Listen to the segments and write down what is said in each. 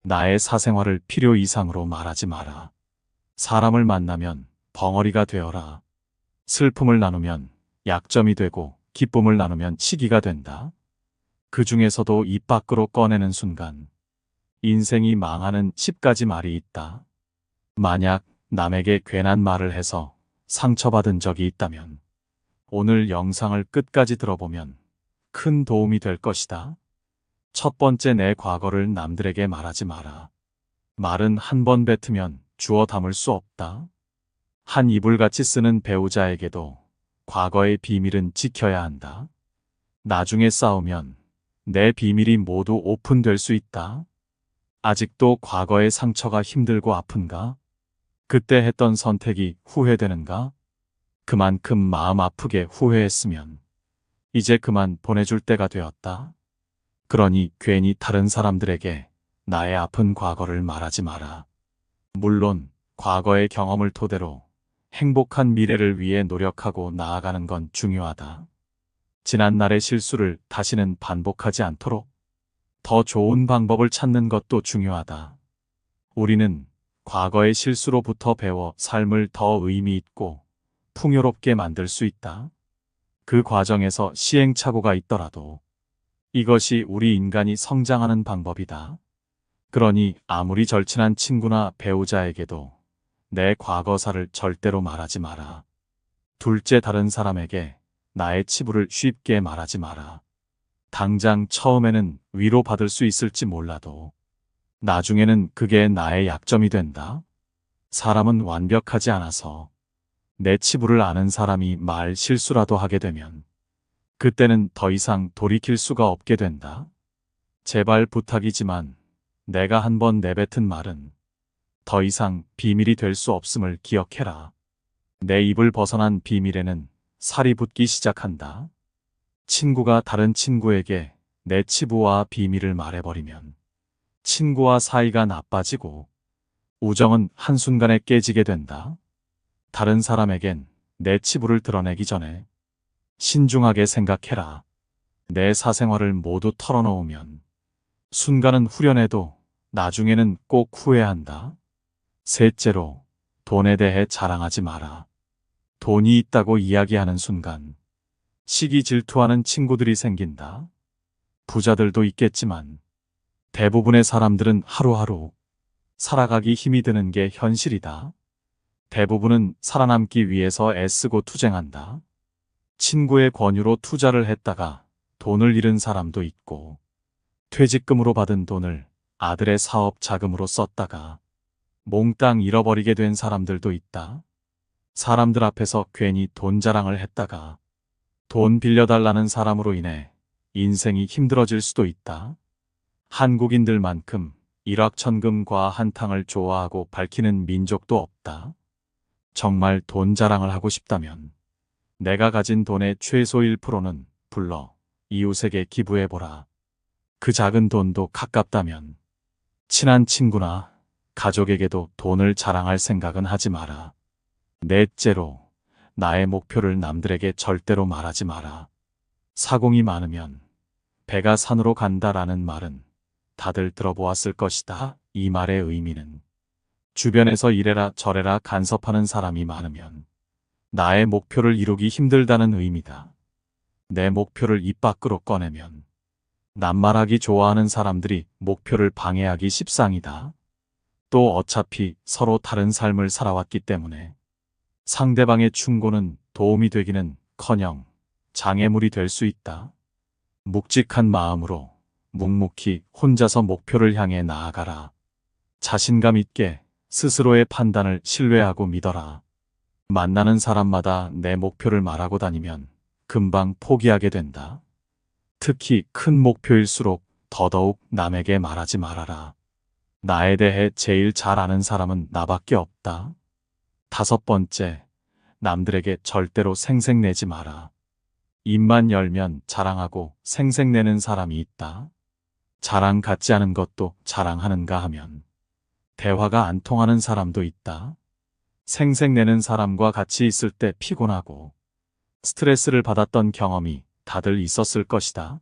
나의 사생활을 필요 이상으로 말하지 마라. 사람을 만나면 벙어리가 되어라. 슬픔을 나누면 약점이 되고 기쁨을 나누면 치기가 된다. 그 중에서도 입 밖으로 꺼내는 순간 인생이 망하는 10가지 말이 있다. 만약 남에게 괜한 말을 해서 상처받은 적이 있다면 오늘 영상을 끝까지 들어보면 큰 도움이 될 것이다. 첫 번째, 내 과거를 남들에게 말하지 마라. 말은 한 번 뱉으면 주워 담을 수 없다. 한 이불같이 쓰는 배우자에게도 과거의 비밀은 지켜야 한다. 나중에 싸우면 내 비밀이 모두 오픈될 수 있다. 아직도 과거의 상처가 힘들고 아픈가? 그때 했던 선택이 후회되는가? 그만큼 마음 아프게 후회했으면 이제 그만 보내줄 때가 되었다. 그러니 괜히 다른 사람들에게 나의 아픈 과거를 말하지 마라. 물론 과거의 경험을 토대로 행복한 미래를 위해 노력하고 나아가는 건 중요하다. 지난날의 실수를 다시는 반복하지 않도록 더 좋은 방법을 찾는 것도 중요하다. 우리는 과거의 실수로부터 배워 삶을 더 의미 있고 풍요롭게 만들 수 있다. 그 과정에서 시행착오가 있더라도 이것이 우리 인간이 성장하는 방법이다. 그러니 아무리 절친한 친구나 배우자에게도 내 과거사를 절대로 말하지 마라. 둘째, 다른 사람에게 나의 치부를 쉽게 말하지 마라. 당장 처음에는 위로받을 수 있을지 몰라도 나중에는 그게 나의 약점이 된다. 사람은 완벽하지 않아서 내 치부를 아는 사람이 말 실수라도 하게 되면 그때는 더 이상 돌이킬 수가 없게 된다. 제발 부탁이지만 내가 한번 내뱉은 말은 더 이상 비밀이 될 수 없음을 기억해라. 내 입을 벗어난 비밀에는 살이 붙기 시작한다. 친구가 다른 친구에게 내 치부와 비밀을 말해버리면 친구와 사이가 나빠지고 우정은 한순간에 깨지게 된다. 다른 사람에겐 내 치부를 드러내기 전에 신중하게 생각해라. 내 사생활을 모두 털어놓으면 순간은 후련해도 나중에는 꼭 후회한다. 셋째로, 돈에 대해 자랑하지 마라. 돈이 있다고 이야기하는 순간 시기 질투하는 친구들이 생긴다. 부자들도 있겠지만 대부분의 사람들은 하루하루 살아가기 힘이 드는 게 현실이다. 대부분은 살아남기 위해서 애쓰고 투쟁한다. 친구의 권유로 투자를 했다가 돈을 잃은 사람도 있고, 퇴직금으로 받은 돈을 아들의 사업 자금으로 썼다가 몽땅 잃어버리게 된 사람들도 있다. 사람들 앞에서 괜히 돈 자랑을 했다가 돈 빌려달라는 사람으로 인해 인생이 힘들어질 수도 있다. 한국인들만큼 일확천금과 한탕을 좋아하고 밝히는 민족도 없다. 정말 돈 자랑을 하고 싶다면 내가 가진 돈의 최소 1%는 불러 이웃에게 기부해보라. 그 작은 돈도 가깝다면 친한 친구나 가족에게도 돈을 자랑할 생각은 하지 마라. 넷째로, 나의 목표를 남들에게 절대로 말하지 마라. 사공이 많으면 배가 산으로 간다라는 말은 다들 들어보았을 것이다. 이 말의 의미는 주변에서 이래라 저래라 간섭하는 사람이 많으면 나의 목표를 이루기 힘들다는 의미다. 내 목표를 입 밖으로 꺼내면 낱말하기 좋아하는 사람들이 목표를 방해하기 십상이다. 또 어차피 서로 다른 삶을 살아왔기 때문에 상대방의 충고는 도움이 되기는 커녕 장애물이 될 수 있다. 묵직한 마음으로 묵묵히 혼자서 목표를 향해 나아가라. 자신감 있게 스스로의 판단을 신뢰하고 믿어라. 만나는 사람마다 내 목표를 말하고 다니면 금방 포기하게 된다. 특히 큰 목표일수록 더더욱 남에게 말하지 말아라. 나에 대해 제일 잘 아는 사람은 나밖에 없다. 다섯 번째, 남들에게 절대로 생색내지 마라. 입만 열면 자랑하고 생색내는 사람이 있다. 자랑 같지 않은 것도 자랑하는가 하면 대화가 안 통하는 사람도 있다. 생색내는 사람과 같이 있을 때 피곤하고 스트레스를 받았던 경험이 다들 있었을 것이다.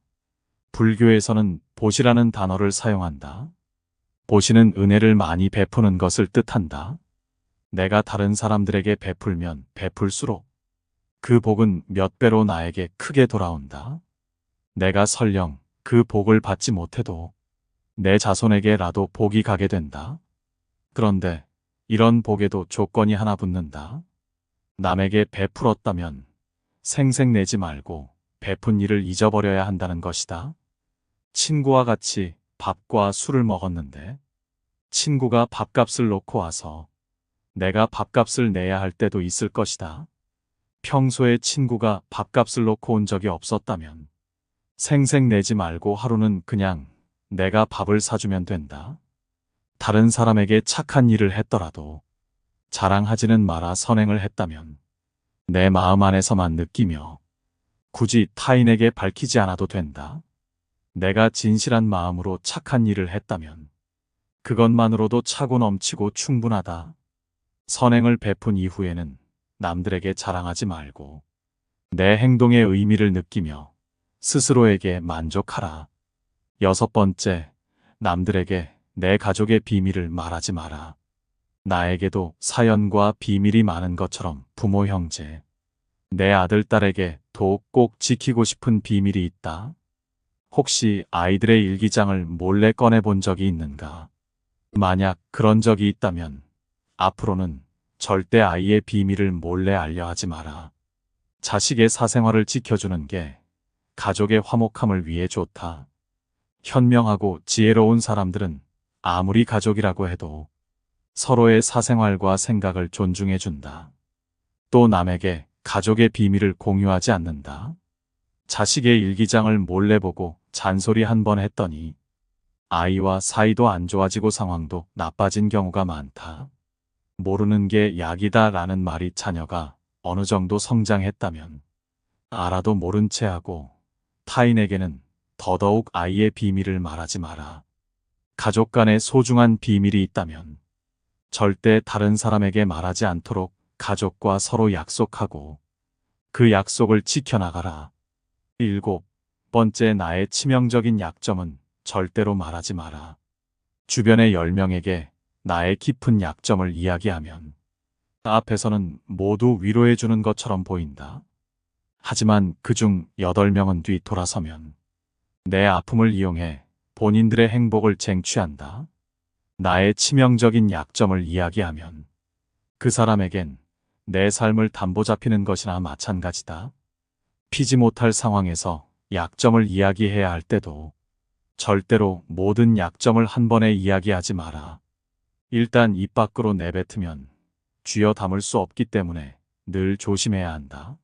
불교에서는 보시라는 단어를 사용한다. 보시는 은혜를 많이 베푸는 것을 뜻한다. 내가 다른 사람들에게 베풀면 베풀수록 그 복은 몇 배로 나에게 크게 돌아온다. 내가 설령 그 복을 받지 못해도 내 자손에게라도 복이 가게 된다. 그런데 이런 복에도 조건이 하나 붙는다. 남에게 베풀었다면 생색내지 말고 베푼 일을 잊어버려야 한다는 것이다. 친구와 같이 밥과 술을 먹었는데 친구가 밥값을 놓고 와서 내가 밥값을 내야 할 때도 있을 것이다. 평소에 친구가 밥값을 놓고 온 적이 없었다면 생색내지 말고 하루는 그냥 내가 밥을 사주면 된다. 다른 사람에게 착한 일을 했더라도 자랑하지는 마라. 선행을 했다면 내 마음 안에서만 느끼며 굳이 타인에게 밝히지 않아도 된다. 내가 진실한 마음으로 착한 일을 했다면 그것만으로도 차고 넘치고 충분하다. 선행을 베푼 이후에는 남들에게 자랑하지 말고 내 행동의 의미를 느끼며 스스로에게 만족하라. 6번째, 남들에게 내 가족의 비밀을 말하지 마라. 나에게도 사연과 비밀이 많은 것처럼 부모, 형제, 내 아들, 딸에게 더욱 꼭 지키고 싶은 비밀이 있다. 혹시 아이들의 일기장을 몰래 꺼내본 적이 있는가? 만약 그런 적이 있다면 앞으로는 절대 아이의 비밀을 몰래 알려 하지 마라. 자식의 사생활을 지켜주는 게 가족의 화목함을 위해 좋다. 현명하고 지혜로운 사람들은 아무리 가족이라고 해도 서로의 사생활과 생각을 존중해 준다. 또 남에게 가족의 비밀을 공유하지 않는다. 자식의 일기장을 몰래 보고 잔소리 한 번 했더니 아이와 사이도 안 좋아지고 상황도 나빠진 경우가 많다. 모르는 게 약이다 라는 말이 자녀가 어느 정도 성장했다면 알아도 모른 채 하고 타인에게는 더더욱 아이의 비밀을 말하지 마라. 가족 간에 소중한 비밀이 있다면 절대 다른 사람에게 말하지 않도록 가족과 서로 약속하고 그 약속을 지켜나가라. 7번째, 나의 치명적인 약점은 절대로 말하지 마라. 주변의 10명에게 나의 깊은 약점을 이야기하면 앞에서는 모두 위로해 주는 것처럼 보인다. 하지만 그중 8명은 뒤돌아서면 내 아픔을 이용해 본인들의 행복을 쟁취한다. 나의 치명적인 약점을 이야기하면 그 사람에겐 내 삶을 담보 잡히는 것이나 마찬가지다. 피지 못할 상황에서 약점을 이야기해야 할 때도 절대로 모든 약점을 한 번에 이야기하지 마라. 일단 입 밖으로 내뱉으면 쥐어 담을 수 없기 때문에 늘 조심해야 한다.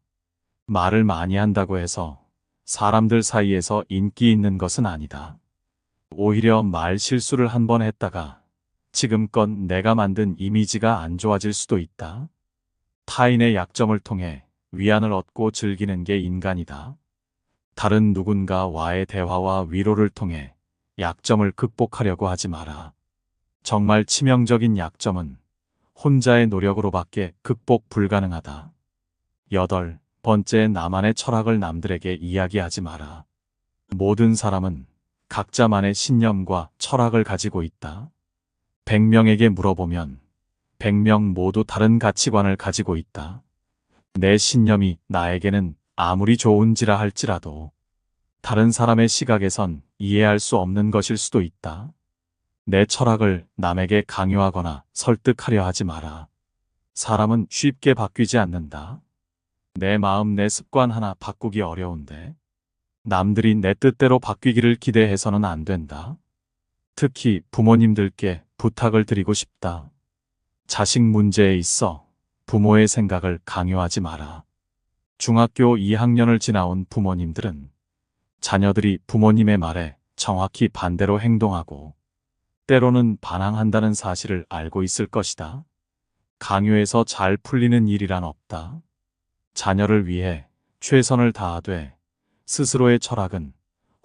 말을 많이 한다고 해서 사람들 사이에서 인기 있는 것은 아니다. 오히려 말 실수를 한 번 했다가 지금껏 내가 만든 이미지가 안 좋아질 수도 있다. 타인의 약점을 통해 위안을 얻고 즐기는 게 인간이다. 다른 누군가와의 대화와 위로를 통해 약점을 극복하려고 하지 마라. 정말 치명적인 약점은 혼자의 노력으로밖에 극복 불가능하다. 8번째, 나만의 철학을 남들에게 이야기하지 마라. 모든 사람은 각자만의 신념과 철학을 가지고 있다. 100명에게 물어보면 100명 모두 다른 가치관을 가지고 있다. 내 신념이 나에게는 아무리 좋은지라 할지라도 다른 사람의 시각에선 이해할 수 없는 것일 수도 있다. 내 철학을 남에게 강요하거나 설득하려 하지 마라. 사람은 쉽게 바뀌지 않는다. 내 마음, 내 습관 하나 바꾸기 어려운데 남들이 내 뜻대로 바뀌기를 기대해서는 안 된다. 특히 부모님들께 부탁을 드리고 싶다. 자식 문제에 있어 부모의 생각을 강요하지 마라. 중학교 2학년을 지나온 부모님들은 자녀들이 부모님의 말에 정확히 반대로 행동하고 때로는 반항한다는 사실을 알고 있을 것이다. 강요해서 잘 풀리는 일이란 없다. 자녀를 위해 최선을 다하되 스스로의 철학은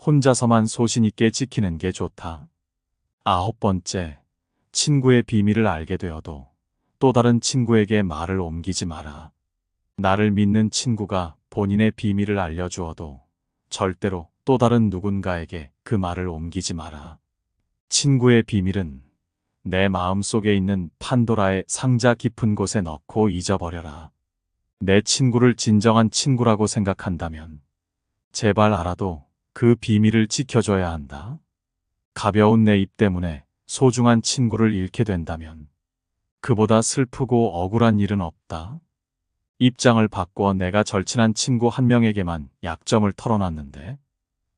혼자서만 소신 있게 지키는 게 좋다. 9번째, 친구의 비밀을 알게 되어도 또 다른 친구에게 말을 옮기지 마라. 나를 믿는 친구가 본인의 비밀을 알려주어도 절대로 또 다른 누군가에게 그 말을 옮기지 마라. 친구의 비밀은 내 마음 속에 있는 판도라의 상자 깊은 곳에 넣고 잊어버려라. 내 친구를 진정한 친구라고 생각한다면 제발 알아도 그 비밀을 지켜줘야 한다. 가벼운 내 입 때문에 소중한 친구를 잃게 된다면 그보다 슬프고 억울한 일은 없다. 입장을 바꿔 내가 절친한 친구 한 명에게만 약점을 털어놨는데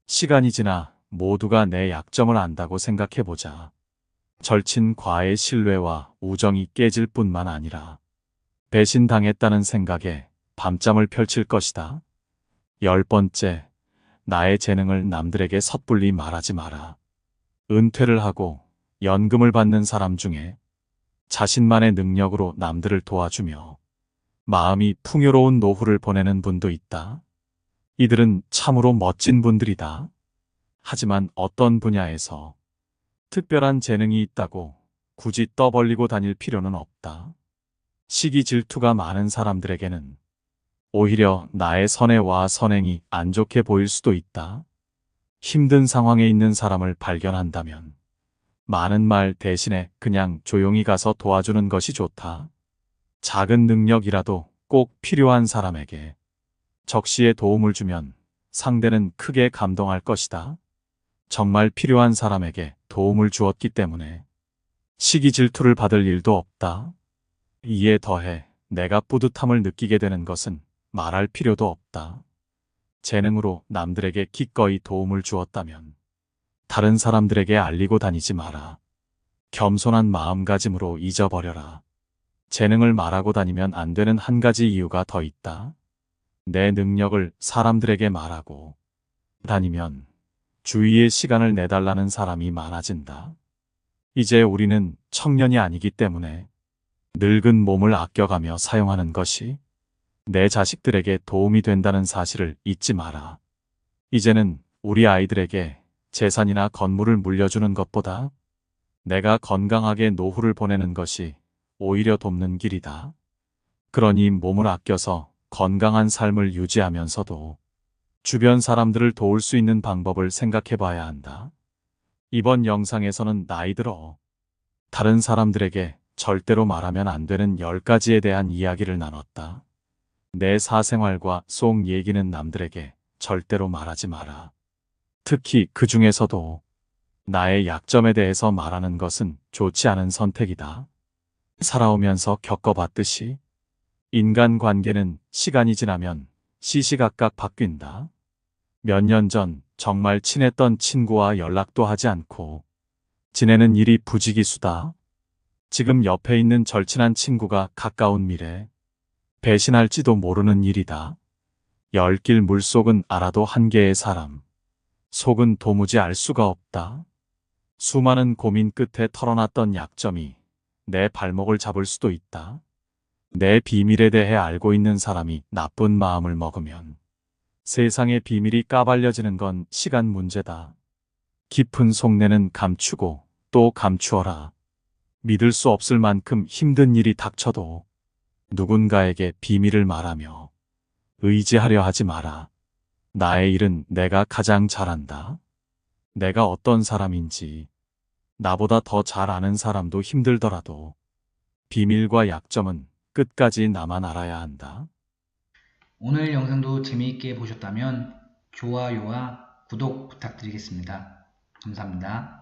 시간이 지나 모두가 내 약점을 안다고 생각해보자. 절친과의 신뢰와 우정이 깨질 뿐만 아니라 배신당했다는 생각에 밤잠을 펼칠 것이다. 10번째, 나의 재능을 남들에게 섣불리 말하지 마라. 은퇴를 하고 연금을 받는 사람 중에 자신만의 능력으로 남들을 도와주며 마음이 풍요로운 노후를 보내는 분도 있다. 이들은 참으로 멋진 분들이다. 하지만 어떤 분야에서 특별한 재능이 있다고 굳이 떠벌리고 다닐 필요는 없다. 시기 질투가 많은 사람들에게는 오히려 나의 선해와 선행이 안 좋게 보일 수도 있다. 힘든 상황에 있는 사람을 발견한다면 많은 말 대신에 그냥 조용히 가서 도와주는 것이 좋다. 작은 능력이라도 꼭 필요한 사람에게 적시에 도움을 주면 상대는 크게 감동할 것이다. 정말 필요한 사람에게 도움을 주었기 때문에 시기 질투를 받을 일도 없다. 이에 더해 내가 뿌듯함을 느끼게 되는 것은 말할 필요도 없다. 재능으로 남들에게 기꺼이 도움을 주었다면 다른 사람들에게 알리고 다니지 마라. 겸손한 마음가짐으로 잊어버려라. 재능을 말하고 다니면 안 되는 한 가지 이유가 더 있다. 내 능력을 사람들에게 말하고 다니면 주위에 시간을 내달라는 사람이 많아진다. 이제 우리는 청년이 아니기 때문에 늙은 몸을 아껴가며 사용하는 것이 내 자식들에게 도움이 된다는 사실을 잊지 마라. 이제는 우리 아이들에게 재산이나 건물을 물려주는 것보다 내가 건강하게 노후를 보내는 것이 오히려 돕는 길이다. 그러니 몸을 아껴서 건강한 삶을 유지하면서도 주변 사람들을 도울 수 있는 방법을 생각해 봐야 한다. 이번 영상에서는 나이 들어 다른 사람들에게 절대로 말하면 안 되는 10가지에 대한 이야기를 나눴다. 내 사생활과 속 얘기는 남들에게 절대로 말하지 마라. 특히 그 중에서도 나의 약점에 대해서 말하는 것은 좋지 않은 선택이다. 살아오면서 겪어봤듯이 인간관계는 시간이 지나면 시시각각 바뀐다. 몇 년 전 정말 친했던 친구와 연락도 하지 않고 지내는 일이 부지기수다. 지금 옆에 있는 절친한 친구가 가까운 미래 배신할지도 모르는 일이다. 열길 물속은 알아도 한계의 사람. 속은 도무지 알 수가 없다. 수많은 고민 끝에 털어놨던 약점이 내 발목을 잡을 수도 있다. 내 비밀에 대해 알고 있는 사람이 나쁜 마음을 먹으면 세상의 비밀이 까발려지는 건 시간 문제다. 깊은 속내는 감추고 또 감추어라. 믿을 수 없을 만큼 힘든 일이 닥쳐도 누군가에게 비밀을 말하며 의지하려 하지 마라. 나의 일은 내가 가장 잘한다. 내가 어떤 사람인지 나보다 더 잘 아는 사람도 힘들더라도 비밀과 약점은 끝까지 나만 알아야 한다. 오늘 영상도 재미있게 보셨다면 좋아요와 구독 부탁드리겠습니다. 감사합니다.